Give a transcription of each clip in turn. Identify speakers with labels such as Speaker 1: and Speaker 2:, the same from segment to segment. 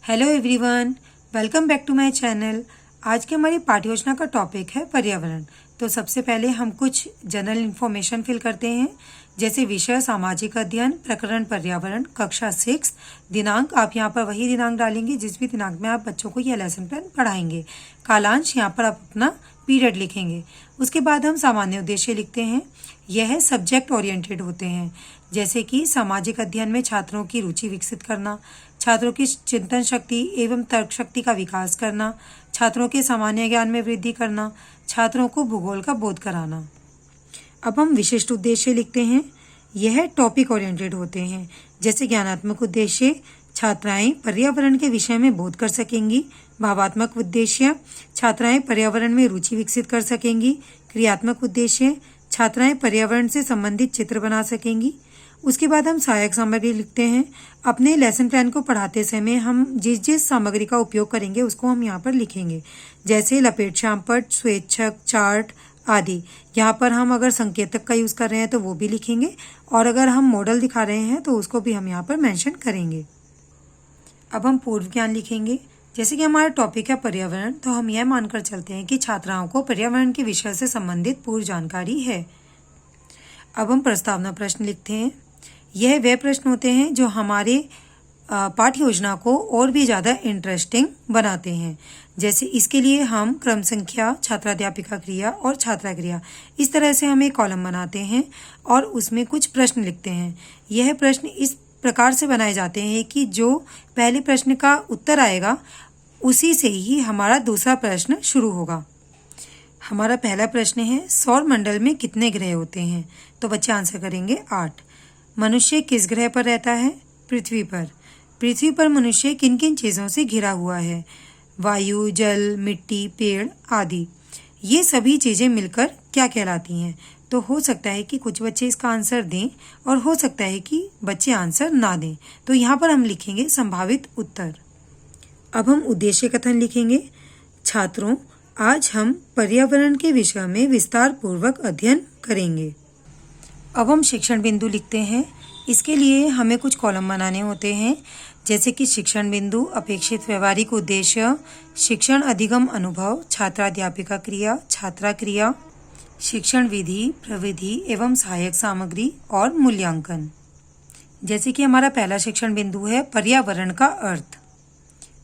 Speaker 1: Hello everyone, welcome back to my channel. आज की हमारी पाठ्य योजना का टॉपिक है पर्यावरण। तो सबसे पहले हम कुछ जनरल इन्फॉर्मेशन फिल करते हैं, जैसे विषय सामाजिक अध्ययन, प्रकरण पर्यावरण, कक्षा 6, दिनांक आप यहाँ पर वही दिनांक डालेंगे जिस भी दिनांक में आप बच्चों को यह लेसन प्लान पढ़ाएंगे। कालांश यहाँ पर आप अपना पीरियड लिखेंगे। उसके बाद हम सामान्य उद्देश्य लिखते हैं। यह सब्जेक्ट ओरिएंटेड होते हैं, जैसे कि सामाजिक अध्ययन में छात्रों की रुचि विकसित करना, छात्रों की चिंतन शक्ति एवं तर्क शक्ति का विकास करना, छात्रों के सामान्य ज्ञान में वृद्धि करना, छात्रों को भूगोल का बोध कराना। अब हम विशिष्ट उद्देश्य लिखते हैं। यह टॉपिक ओरिएंटेड होते हैं, जैसे ज्ञानात्मक उद्देश्य, छात्राएं पर्यावरण के विषय में बोध कर सकेंगी। भावात्मक उद्देश्य, छात्राएं पर्यावरण में रुचि विकसित कर सकेंगी। क्रियात्मक उद्देश्य, छात्राएं पर्यावरण से संबंधित चित्र बना सकेंगी। उसके बाद हम सहायक सामग्री लिखते हैं। अपने लेसन प्लान को पढ़ाते समय हम जिस जिस सामग्री का उपयोग करेंगे उसको हम यहाँ पर लिखेंगे, जैसे लपेट शामपट, स्वेच्छक, चार्ट आदि। यहाँ पर हम अगर संकेतक का यूज़ कर रहे हैं तो वो भी लिखेंगे, और अगर हम मॉडल दिखा रहे हैं तो उसको भी हम यहाँ पर मेंशन करेंगे। अब हम पूर्व ज्ञान लिखेंगे। जैसे कि हमारा टॉपिक है पर्यावरण, तो हम यह मानकर चलते हैं कि छात्राओं को पर्यावरण के विषय से संबंधित पूर्व जानकारी है। अब हम प्रस्तावना प्रश्न लिखते हैं। यह वे प्रश्न होते हैं जो हमारे पाठ्य योजना को और भी ज़्यादा इंटरेस्टिंग बनाते हैं। जैसे इसके लिए हम क्रम संख्या, छात्राध्यापिका क्रिया और छात्रा क्रिया, इस तरह से हम एक कॉलम बनाते हैं और उसमें कुछ प्रश्न लिखते हैं। यह प्रश्न इस प्रकार से बनाए जाते हैं कि जो पहले प्रश्न का उत्तर आएगा उसी से ही हमारा दूसरा प्रश्न शुरू होगा। हमारा पहला प्रश्न है, सौर मंडल में कितने ग्रह होते हैं? तो बच्चे आंसर करेंगे 8। मनुष्य किस ग्रह पर रहता है? पृथ्वी पर। पृथ्वी पर मनुष्य किन किन चीज़ों से घिरा हुआ है? वायु, जल, मिट्टी, पेड़ आदि। ये सभी चीज़ें मिलकर क्या कहलाती हैं? तो हो सकता है कि कुछ बच्चे इसका आंसर दें और हो सकता है कि बच्चे आंसर ना दें। तो यहाँ पर हम लिखेंगे संभावित उत्तर। अब हम उद्देश्य कथन लिखेंगे। छात्रों, आज हम पर्यावरण के विषय में विस्तार पूर्वक अध्ययन करेंगे। अब हम शिक्षण बिंदु लिखते हैं। इसके लिए हमें कुछ कॉलम बनाने होते हैं, जैसे कि शिक्षण बिंदु, अपेक्षित व्यवहारिक उद्देश्य, शिक्षण अधिगम अनुभव, छात्राध्यापिका क्रिया, छात्रा क्रिया, शिक्षण विधि, प्रविधि एवं सहायक सामग्री और मूल्यांकन। जैसे कि हमारा पहला शिक्षण बिंदु है पर्यावरण का अर्थ।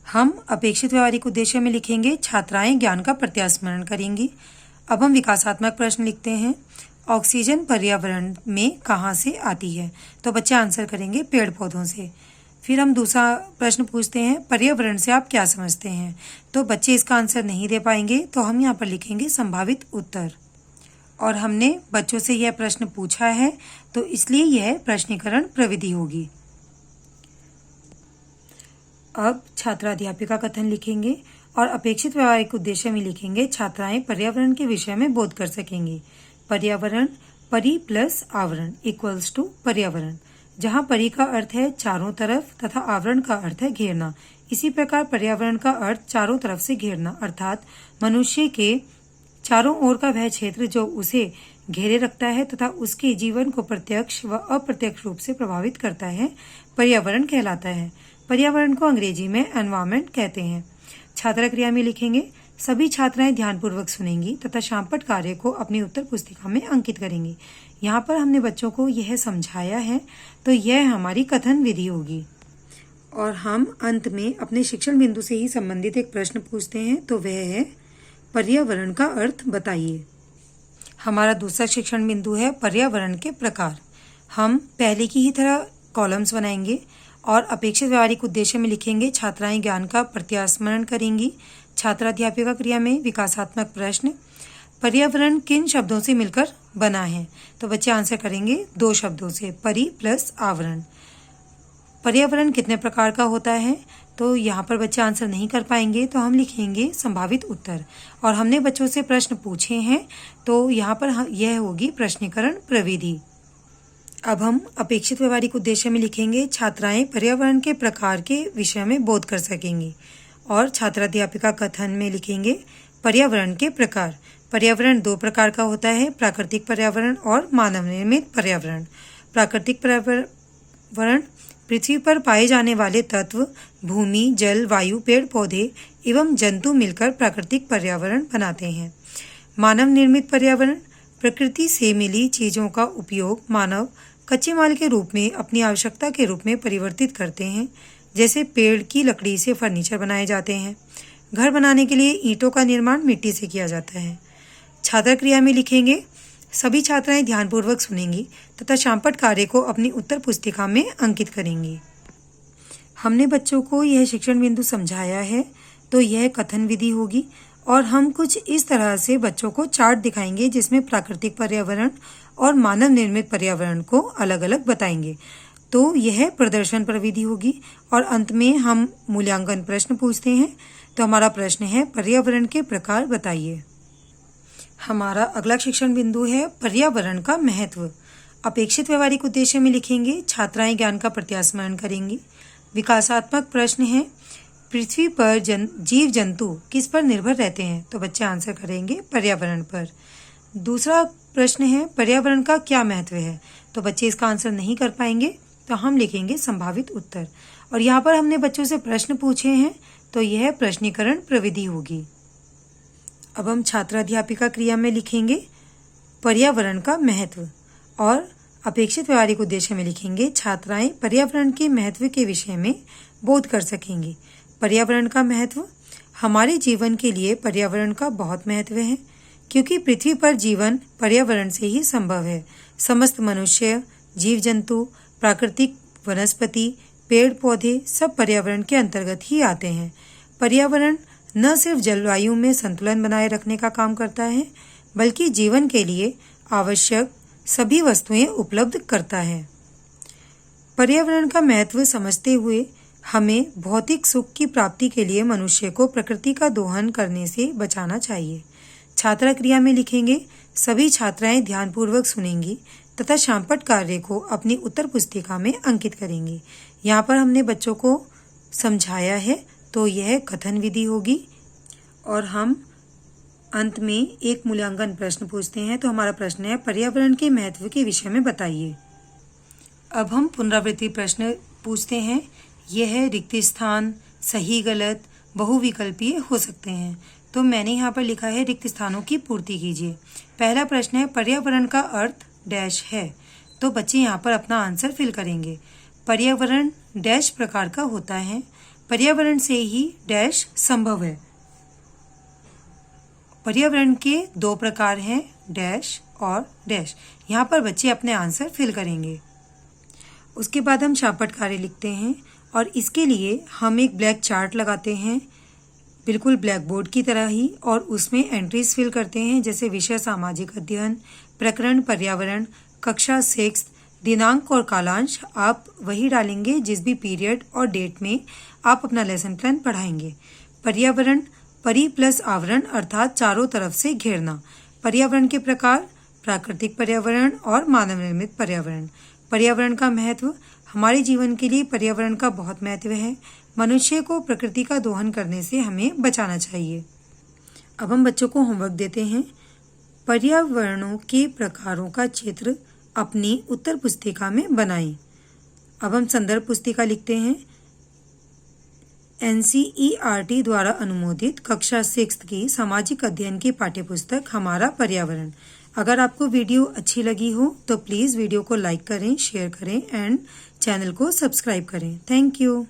Speaker 1: हम अपेक्षित व्यवहारिक उद्देश्य में लिखेंगे छात्राएं ज्ञान का प्रत्यास्मरण करेंगी। अब हम विकासात्मक प्रश्न लिखते हैं। ऑक्सीजन पर्यावरण में कहाँ से आती है? तो बच्चे आंसर करेंगे पेड़ पौधों से। फिर हम दूसरा प्रश्न पूछते हैं, पर्यावरण से आप क्या समझते हैं? तो बच्चे इसका आंसर नहीं दे पाएंगे, तो हम यहाँ पर लिखेंगे संभावित उत्तर। और हमने बच्चों से यह प्रश्न पूछा है तो इसलिए यह प्रश्नीकरण प्रविधि होगी। अब छात्राध्यापिका कथन लिखेंगे और अपेक्षित व्यवहारिक उद्देश्य में लिखेंगे छात्राएं पर्यावरण के विषय में बोध कर सकेंगी। पर्यावरण, परि प्लस आवरण इक्वल्स टू पर्यावरण, जहाँ परि का अर्थ है चारों तरफ तथा आवरण का अर्थ है घेरना। इसी प्रकार पर्यावरण का अर्थ चारों तरफ से घेरना, अर्थात मनुष्य के चारों ओर का वह क्षेत्र जो उसे घेरे रखता है तथा उसके जीवन को प्रत्यक्ष व अप्रत्यक्ष रूप से प्रभावित करता है, पर्यावरण कहलाता है। पर्यावरण को अंग्रेजी में एनवायरनमेंट कहते हैं। छात्रा क्रिया में लिखेंगे सभी छात्राएं ध्यानपूर्वक सुनेंगी तथा शामपट कार्य को अपनी उत्तर पुस्तिका में अंकित करेंगी। यहाँ पर हमने बच्चों को यह समझाया है, तो यह हमारी कथन विधि होगी। और हम अंत में अपने शिक्षण बिंदु से ही संबंधित एक प्रश्न पूछते हैं, तो वह है पर्यावरण का अर्थ बताइए। हमारा दूसरा शिक्षण बिंदु है पर्यावरण के प्रकार। हम पहले की ही तरह कॉलम्स बनाएंगे और अपेक्षित व्यवहारिक उद्देश्य में लिखेंगे छात्राएं ज्ञान का प्रत्यास्मरण करेंगी। छात्राध्यापिका क्रिया में विकासात्मक प्रश्न, पर्यावरण किन शब्दों से मिलकर बना है? तो बच्चे आंसर करेंगे 2 शब्दों से, परि प्लस आवरण। पर्यावरण कितने प्रकार का होता है? तो यहाँ पर बच्चे आंसर नहीं कर पाएंगे, तो हम लिखेंगे संभावित उत्तर। और हमने बच्चों से प्रश्न पूछे हैं, तो यहाँ पर यह होगी प्रश्नीकरण प्रविधि। अब हम अपेक्षित व्यवहारिक उद्देश्य में लिखेंगे छात्राएं पर्यावरण के प्रकार के विषय में बोध कर सकेंगी। और छात्राध्यापिका कथन में लिखेंगे पर्यावरण के प्रकार। पर्यावरण 2 प्रकार का होता है, प्राकृतिक पर्यावरण और मानव निर्मित पर्यावरण। प्राकृतिक पर्यावरण पृथ्वी पर पाए जाने वाले तत्व भूमि, जल, वायु, पेड़ पौधे एवं जंतु मिलकर प्राकृतिक पर्यावरण बनाते हैं। मानव निर्मित पर्यावरण प्रकृति से मिली चीज़ों का उपयोग मानव कच्चे माल के रूप में अपनी आवश्यकता के रूप में परिवर्तित करते हैं। जैसे पेड़ की लकड़ी से फर्नीचर बनाए जाते हैं। घर बनाने के लिए ईंटों का निर्माण मिट्टी से किया जाता है। छात्र क्रिया में लिखेंगे। सभी छात्राएं ध्यानपूर्वक सुनेंगी तथा शामपट कार्य को अपनी उत्तर पुस्तिका में अंकित करेंगी। हमने बच्चों को यह शिक्षण बिंदु समझाया है, तो यह कथन विधि होगी और हम कुछ इस तरह से बच्चों को चार्ट दिखाएंगे जिसमें प्राकृतिक पर्यावरण और मानव निर्मित पर्यावरण को अलग अलग बताएंगे। तो यह प्रदर्शन पर विधि होगी और अंत में हम मूल्यांकन प्रश्न पूछते हैं। तो हमारा प्रश्न है, पर्यावरण के प्रकार बताइए। हमारा अगला शिक्षण बिंदु है पर्यावरण का महत्व। अपेक्षित व्यवहारिक उद्देश्य में लिखेंगे। छात्राएं ज्ञान का प्रत्यास्मरण करेंगी। विकासात्मक प्रश्न है, पृथ्वी पर जीव जंतु किस पर निर्भर रहते हैं? तो बच्चे आंसर करेंगे पर्यावरण पर। दूसरा प्रश्न है, पर्यावरण का क्या महत्व है? तो बच्चे इसका आंसर नहीं कर पाएंगे, तो हम लिखेंगे संभावित उत्तर। और यहाँ पर हमने बच्चों से प्रश्न पूछे हैं, तो यह प्रश्नीकरण प्रविधि होगी। अब हम छात्राध्यापिका क्रिया में लिखेंगे पर्यावरण का महत्व और अपेक्षित व्यवहारिक उद्देश्य में लिखेंगे छात्राएं पर्यावरण के महत्व के विषय में बोध कर सकेंगी। पर्यावरण का महत्व, हमारे जीवन के लिए पर्यावरण का बहुत महत्व है, क्योंकि पृथ्वी पर जीवन पर्यावरण से ही संभव है। समस्त मनुष्य, जीव जंतु, प्राकृतिक वनस्पति, पेड़ पौधे सब पर्यावरण के अंतर्गत ही आते हैं। पर्यावरण न सिर्फ जलवायु में संतुलन बनाए रखने का काम करता है, बल्कि जीवन के लिए आवश्यक सभी वस्तुएं उपलब्ध करता है। पर्यावरण का महत्व समझते हुए हमें भौतिक सुख की प्राप्ति के लिए मनुष्य को प्रकृति का दोहन करने से बचाना चाहिए। छात्रा क्रिया में लिखेंगे। सभी छात्राएं ध्यानपूर्वक सुनेंगी तथा शामपट कार्य को अपनी उत्तर पुस्तिका में अंकित करेंगी। यहाँ पर हमने बच्चों को समझाया है, तो यह कथन विधि होगी और हम अंत में एक मूल्यांकन प्रश्न पूछते हैं। तो हमारा प्रश्न है, पर्यावरण के महत्व के विषय में बताइए। अब हम पुनरावृत्ति प्रश्न पूछते हैं। यह रिक्त स्थान सही, गलत, बहुविकल्पीय हो सकते हैं। तो मैंने यहाँ पर लिखा है रिक्त स्थानों की पूर्ति कीजिए। पहला प्रश्न है, पर्यावरण का अर्थ डैश है। तो बच्चे यहाँ पर अपना आंसर फिल करेंगे। पर्यावरण डैश प्रकार का होता है। पर्यावरण से ही डैश संभव है। पर्यावरण के दो प्रकार हैं, डैश और डैश। यहाँ पर बच्चे अपने आंसर फिल करेंगे। उसके बाद हम शामपट कार्य लिखते हैं और इसके लिए हम एक ब्लैक चार्ट लगाते हैं, बिल्कुल ब्लैक बोर्ड की तरह ही, और उसमें एंट्रीज फिल करते हैं। जैसे विषय सामाजिक अध्ययन, प्रकरण पर्यावरण, कक्षा 6, दिनांक और कालांश आप वही डालेंगे जिस भी पीरियड और डेट में आप अपना लेसन प्लान पढ़ाएंगे। पर्यावरण परि प्लस आवरण अर्थात चारों तरफ से घेरना। पर्यावरण के प्रकार, प्राकृतिक पर्यावरण और मानव निर्मित पर्यावरण। पर्यावरण का महत्व, हमारे जीवन के लिए पर्यावरण का बहुत महत्व है। मनुष्य को प्रकृति का दोहन करने से हमें बचाना चाहिए। अब हम बच्चों को होमवर्क देते हैं। पर्यावरणों के प्रकारों का चित्र अपनी उत्तर पुस्तिका में बनाएं। अब हम संदर्भ पुस्तिका लिखते हैं। NCERT द्वारा अनुमोदित कक्षा 6 की सामाजिक अध्ययन की पाठ्यपुस्तक हमारा पर्यावरण। अगर आपको वीडियो अच्छी लगी हो तो प्लीज़ वीडियो को लाइक करें, शेयर करें एंड चैनल को सब्सक्राइब करें। Thank you.